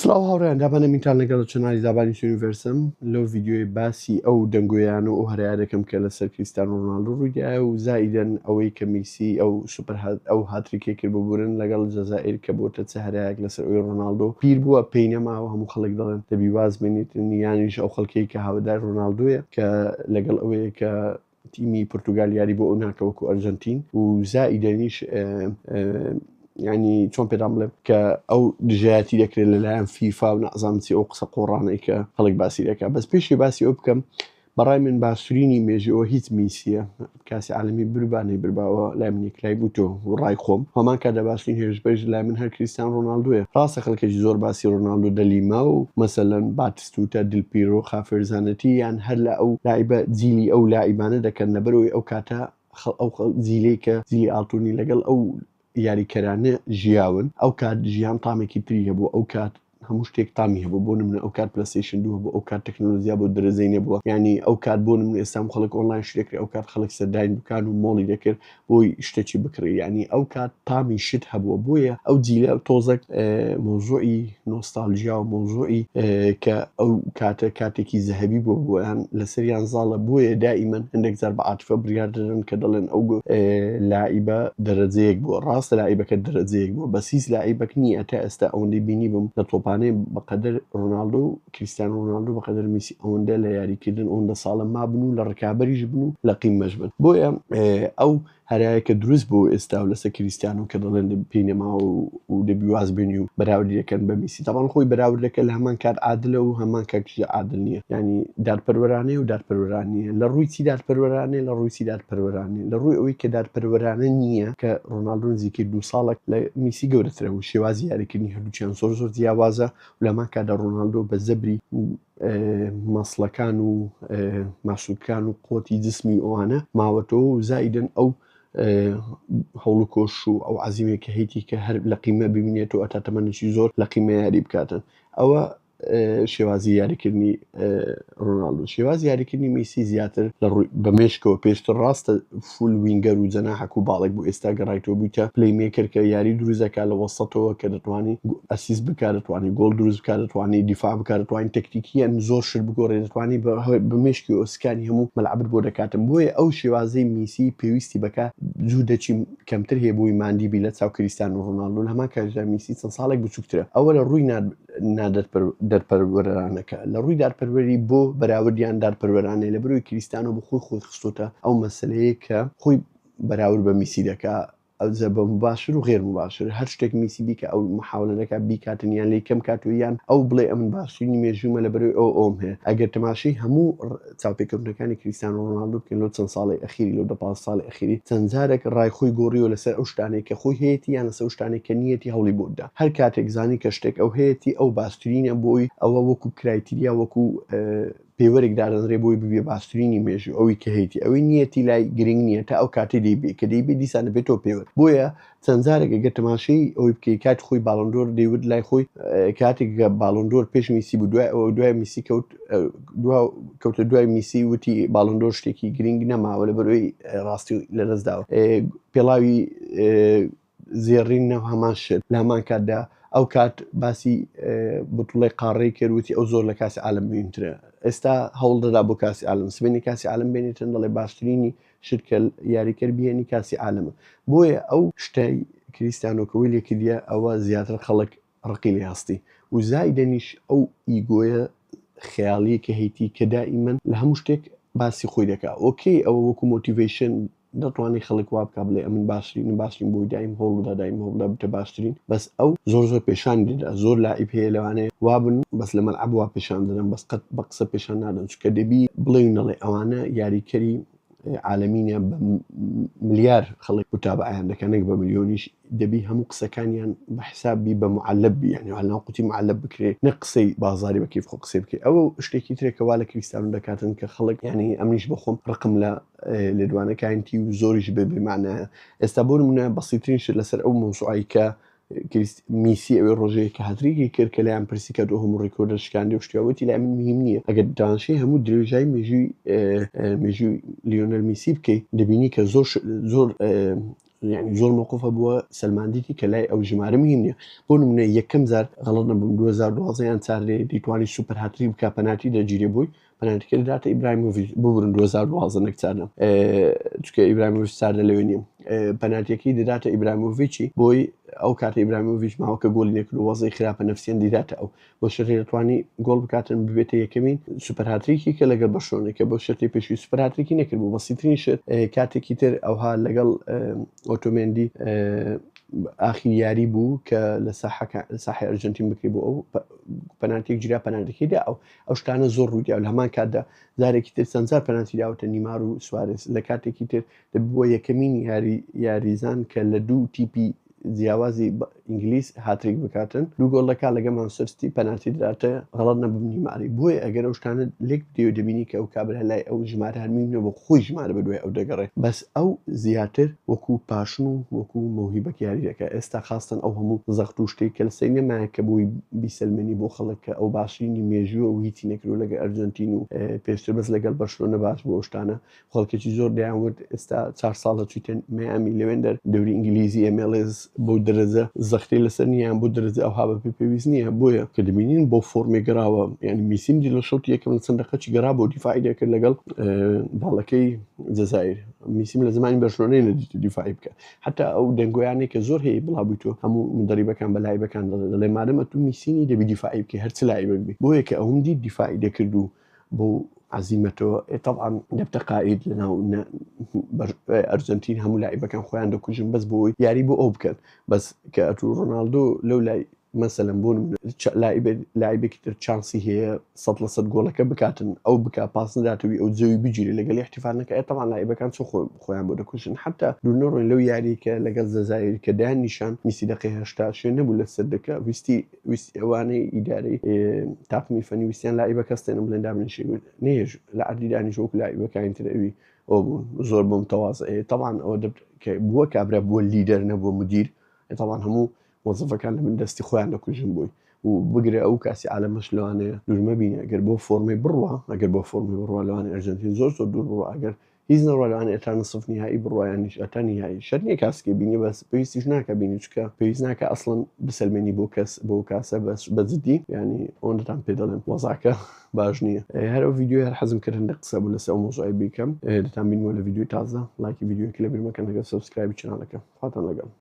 سڵاو هاوڕێیان دابانەمینتان لەگەڵ چەنالی زابانی یونیڤەرسم لەو ڤیددیۆی باسی ئەو دەنگۆیان و هەریا دەکەم کە لەسەر کریستیانۆ ڕۆناڵدۆ ڕوویدایە و زائیدەن ئەوەی کە میسی ئەو سوپەر ئەو هاتریکێ کرد ببورن لەگەڵ جەزائیر کە بۆتە چ هەرایەک لەسەر ئەوی ڕۆناڵدۆ پیر بووە پێی نەماوە هەموو خەڵک دەڵێن دەبی واز بێنیتن یانیش ئەو خەڵکەی کە هاودار ڕۆناڵدۆیە کە لەگەڵ ئەوەیە کە تیمی پرتوگال یاری بۆ ئەو ناکەوەکو ئەرجەنتین و زائیدەنیش ینی چۆن پێدام بڵێم کە ئەو دژایەتی دەکرێت لەلایەن فیفا و نەزانم چی ئەو قسە قۆڕانەی کە خەڵک باسی دەکات بەس پێشی باسی ئەو بکەم بەڕای من باشترینی مێژیەوە هیچ میسیە کاسی عالمی بربانەی برباوە لای منی کلای بووتۆ و ڕای خۆم هەمان کاتە باشترین هێرشبەرش لای من هەر کریستیان ڕۆناڵدۆیە ڕاستە خەڵکێکی زۆر باسی ڕۆناڵدۆ دەلیما و مەسەلەن باتیستوتە دلپیرۆ خافێرزانەتی یان هەر لە ئەو لاعیبە جیلی ئەو لاعیبانە دەکەن لەبەرەوەی ئەو کاتە ئەو جیلەی کە جیلی ئاڵتونی لەگەڵ ئەو یاریکەرانە ژیاون ئەو کات ژیان تامێکی تری هەبوو ئەو کات هەموو شتێک تامی هەبوو بۆ نمونە ئەو کات پلەستیشن دووە بۆ ئەو کات تەکنۆلۆژیا بۆ درەزەی نەبووە ینی ئەو کات بۆ نمونە ئێستام خەڵک ئۆنلاین شتێکرێ ئەو کات خەڵک سەرداین دوکان و مۆڵی دەکرد بۆی شتێکی بکڕی ینی ئەو کات تامی شت هەبووە بۆیە ئەو جیلە تۆزێک مۆزۆئی نۆستالژیا و مۆزۆئی کە ئەو کاتە کاتێکی زەهەبی بۆ بۆیان لەسەریان زاڵە بۆیە دائیمەن هەندێک جار بە عاتفە بریار دەدەن کە دەڵێن ئەو لاعیبە دەرەجەیەک بووە ڕاستە لاعیبەکە دەرەجەیەک بووە بەس هیچ لاعیبەک نییە تا ئێستا ئەوەندەی بینی بم لە تۆپانەی بەقەدەر ڕۆناڵدۆ و کریستیانۆ ڕۆناڵدۆ بەقەدەر میسی ئەوەندە لە یاریکردن ئەوەندە ساڵە مابن و لە ڕکابەریش بن و لە قیمەش بن بۆیە ئەو هەرایەکە دروست بۆ ئێستا و لەسەر کریستیانۆ کە دەڵێن پێی نەماوە و دەبی واز بێنی و بەراوردی دەکەن بە میسی تاوان خۆی بەراوردەکە لە هەمان کات عادلە و هەمان کاتیش عادل نییە ینی دادپەروەرانەیە و دادپەروەرانیە لە ڕووی چی دادپەروەرانەیە لە ڕووی چی دادپەروەرانێ لە ڕووی ئەوەی کە دادپەروەرانە نییە کە ڕۆناڵدۆ نزیکەی 2 ساڵێک لە میسی گەورەترە و شێوازی یاریکردنی هەردووچیان زۆر جیاوازە و لەمان کاتدا ڕۆناڵدۆ بە زەبری مەسڵەکان و ماسوولکان و قۆتی جسمی ئەوانە ماوەتەوە و زائیدەن ئەو هەوڵ و کۆش و ئەو عەزیمێکە هەیەی کە هەر لە قیمە ببینێتەوە ئەتا تەمەنێکی زۆر لە قیمە یاری بکاتن ئەوە شێوازی یاریکردنی ڕۆناڵدۆ شێوازی یاریکردنی میسی زیاتر لە ڕووی بەمێشکەوە پێشتر ڕاستە فول وینگەر و جەناحەک و باڵێک بوو ئێستا گەڕایتەوە بوویتە پلەیمیکەر کە یاری دروستەکە لە وەسەتەوە کە دەتوانانی ئەسیست بکات دەتوانانی گۆڵ دروست بکات دەتوانانی دیفاع بکات دەتوانانی تەکتیکیان زۆر شت بگۆڕێت دەتوانانی بەمێشکی ئۆسکانی هەموو مەلعبت بۆ دەکاتن بۆیە ئەو شێوازەی میسی پێویستی بکات جوو دەچی کەمتر هەیە بۆی ماندی بی لە چاو کریستیانۆ ڕۆناڵدۆ لە هەمان کاتدا میسی چەند ساڵێک بچووکترە ئەوە لە ڕووی دەرپەروەرانەکە لە ڕووی دادپەروەری بۆ بەراوردیان دادپەروەرانەیە لە بەروی کریستیانۆ بە خۆی خستۆتە ئەو مەسەلەیە کە خۆی بەراورد بە میسی دەکات ئەو جە بە مباشر و غێر مباشر هەر شتێک میسی بیکە ئەو محاولە دەکات بیکاتن یان لی کەم کاتویان ئەو بڵێ ئەمن باشترینی مێژوومە لە بەروی ئەوم هەیە ئەگەر تەماشەی هەموو چاوپێکەوتنەکانی کریستیانۆ ڕۆناڵدۆ بکەین لەو چەند ساڵی ئەخیری لەو 15 ساڵی ئەخیری چەند جارێک ڕای خۆی گۆڕیەوە لەسەر ئەو شتانەی کە خۆی هەیەی یان لەسەر شتانێک کە نیەتی هەوڵی بۆدا هەر کاتێک زانی کە شتێک ئەو هەیەی ئەو باشترینە بۆی ئەوە وەکو کرایتیریا وەکو پێوەرێک دادەنرێ بۆی ببێ باشترینی مێژوو ئەوەی کە هەیەی ئەوەی نیەتی لای گرنگ نییە تا ئەو کاتێ دەیبێ کە دەیبێ دیسانە بێتەوە پێوەر بۆیە چەند جارێک ئەگەر تەماشەی ئەوەی بکەی کات خۆی باڵندۆر دەیوت لای خۆی کاتێک باڵندۆر پێش میسی بوو دوای میسی کەوتە دوای میسی وتی باڵندۆر شتێکی گرنگ نەماوە لە بەروی ڕاستی لەدەستداوە پێڵاوی زێڕینەوە هەمان شت لە هەمان کاتدا ئەو کات باسی بتوڵی قاڕەی کردوتی ئەو زۆر لە کاسی عالم بینترە ئێستا هەوڵ دەدا بۆ کاسی عالم سبینی کاسی عالم بێنێتن دەڵێ باشترینی شتکە یاریکرد بێنی کاسی عالمە بۆیە ئەو شتای کریستیانۆکەوەی لێکردە ئەوە زیاتر خەڵک ڕقی لێ هەستی و زائیدەنیش ئەو ئیگۆیە خەیاڵی کە هەیەی کە دائیمەن لە هەموو شتێک باسی خۆی دەکات ئۆکەی ئەوە وەکو مۆتیڤیشن دەتوانانی خەڵک وا بکە بڵێ ئەمن باشترین بۆی دایم هەوڵ بدا دایم هەوڵدا بتە باشترین بەس ئەو زۆر پیشان دێدا زۆر لاعیب هەیە لەوانەیە وابن بەس لە مەلعەب وا پیشان دەدەن بەس قەت بە قسە پیشان نادەن چونکە دەبی بڵێنەڵێ ئەوانە یاریکەری عالەمینە بە ملیار خەڵک متابعیان دەکەن نەک بە ملیۆنیش دەبی هەموو قسەکانیان بە حسابی بە معلەبی یعنی هەڵناوقوتی معلەب بکرێت نە قسەی بازاری بە کیف خۆ قسەی بکەیت ئەوە شتێکی ترێکەوا لە کریستیانۆ دەکاتن کە خەڵک یعنی ئەمنیش بەخۆم ڕقم لە لێدوانەکانتی و زۆریش بێمانایە ئێستا بۆ نمونە بەسیترین شت لەسەر ئەو مۆزوعی کە میسی ئەوێ ڕۆژەیە کە هەتریکی کرد کە لایەن پرسی کە دو هەموو ڕێکۆردە شکاندی و شتیاوەتی لای من مهم نییە ئەگەر دانشەی هەموو درێژایی مێژووی لیۆنەل میسی بکەیت دەبینی کە زۆر يعني زۆر مووقفە بووە سەلماندیتی کە لای ئەو ژمارە مهم نییە بۆ نمونە یەکەم زار غەڵەت نەبووم 2012 یان چاردێ دەیتوانی سوپەر هاتری بکە پەنالتی دەگیرێ بووی پەنالتیکە دەداتە ئیبراهیمۆڤیچ ببورن 2012 نەک چاردەم چونکە ئیبراهیمۆڤیچ چاردە لەوێ نییە پەنالتیەکەی دەداتە ئیبراهیمۆڤیچی بۆی ئەو کاتە ئیبراهیمۆڤیچ ماوەکە گۆڵی نەکرد و وەزعی خراپە نەفسییان دیداتە ئەو بۆ شەرتێ دەتوانی گۆڵ بکاتن ببێتە یەکەمین سوپەر هاتریکی کە لەگەڵ بەرشلۆنە کە بۆ شەرتی پێشووی سوپەر هاتریکی نەکرد بوو بەسیترین شت کاتێکی تر ئەوها لەگەڵ ئۆتۆمێندی ئاخیر یاری بوو کە لە ساحی ئەرجنتین بکرێ بۆ ئەو پەنالتیەک گیرا پەنالتیەکەیدا ئەو شتانە زۆر ڕوویدا لە هەمان کاتدا زارێکی تر چەند جار پەنالتی داوەتە نیمار و سوارێز لە کاتێکی تر بۆ یەکەمین یاریزان کە لە دوو تیپی جیاوازی ئینگلیس هاتریک بکاتن دوو گۆڵەکە لەگە مانچستەر سیتی پەنالتی دەداتە غەڵەت نەبوو نیماری بۆیە ئەگەر ئەو شتانە لێک بدەیەوە دەبینی کە ئەو کابرا لای ئەو ژمارە هەرمیمە بۆ خۆی ژمارە بەدوای ئەو دەگەڕێت بەس ئەو زیاتر وەکو پاشن و وەکو مەوهیبەک یاری دەکات ئێستا خاستن ئەو هەموو زەخت و شتێک کە لە سەر نەمایە کە بۆی بیسەلمێنی بۆ خەڵک کە ئەو باشترینی مێژووە و هیچی نەکردو لەگە ئەرجنتین و پێشتر بەس لەگەڵ بەرشلۆنە باش بۆ ئەو شتانە خەڵکێکی زۆر دەیانوت ئێستا 4 ساڵە چیتە مایامی لەوێندەر دەوری ئینگلیزی MLS بۆ دەرەجە زەختی لەسەر نییان بۆ دەرەجە ئەوها بە پێویست نییە بۆیە کە دەبینین بۆ فۆرمێ گەراوە یعنی میسیم دی لە شەوتی یەکەم چەند دەقەی گەرا بۆ دیفاعی دەکرد لەگەڵ باڵەکەی جەزایر میسیم لە زمانی بەرشلۆنەی نەدیتە دیفاعی بکە حتا ئەو دەنگۆیانێک کە زۆر هەیە بڵاوبیتەوە هەموو مدەریبەکان بەلایبەکان دەڵێ مادەمە تو میسینی دەبی دیفاعی بکە هەرچ لایبەک بی بۆیە کە ئەوم دی دیفاعی دەکرد و بۆ عزیمەتەوە طبعا دەبتە قائید لەناو ئەرجنتین هەموو لاعیبەکان خۆیان دەکوژن بەس بۆی یاری بۆ ئەو بکەن بەس کە ئەتو ڕۆناڵدۆ لەو لای مەسەلەن بۆ لاعیبێکی تر چانسی هەیە 100% گۆڵەکە بکاتن ئەو بک پاس نداتەوی ئەو جەوی بگیری لەگەڵ احتیفالەکە طبعا لاعیبەکان چۆن خۆیان بۆ دەکوژن حتا دوورنەڕۆین لەو یاری کە لەگەڵ جەزایر کە دایان نیشان میسی دقیقەی 80 شوێن نەبوو لەسەر دەکە ویستی ئەوانەی ئیدارەی تاقمی فەنی ویستیان لاعیبە کەستێنە بڵێن دابنیشی نێژ لە عەردی دانیشت وەکو لاعیبەکانی تر ئەوی ئەو بوون زۆر بۆم تەواضع طبعا ئەوە بووە کابرا بووە لیدەر نەبووە مدیر طبعا هەموو وەزەفەکان لە من دەستی خۆیان دەکوژن بووی و بگرێ ئەو کاسی عالەمەش لەوانەیە دوورمە بینە ئەگەر بۆ فۆرمێ بڕوە ئەگەر بۆ فۆرمی بڕوە لەوانەیە ئەرجنتین زۆر دوور بڕوە ئەگەر هیچ نەڕوە لەوانەیە ئەتا نسف نهایی بڕوە یانیش ئەتا نهایی شەرت نییە کاسکێ بینی بەس پێویستیش ناکە بینی چکە پێویست ناکە ئەسڵەن بسەلمێنی بۆ کاسە بە جدی ینی ئەوەن دەتان پێ دەڵێن وەزاکە باش نییە هەر ئەو ڤیدیۆ هەر حەزم کرد هەندێک قسە بوو لەسەر ئەو مۆزوعی بیکەم دەتان بینیوە لە ڤیدیۆی تازە لایکی ڤیدیۆیەکی لە بیر مەکەن لەگەڵ سەبسکرایبی چناڵەکە خواتان لەگەڵ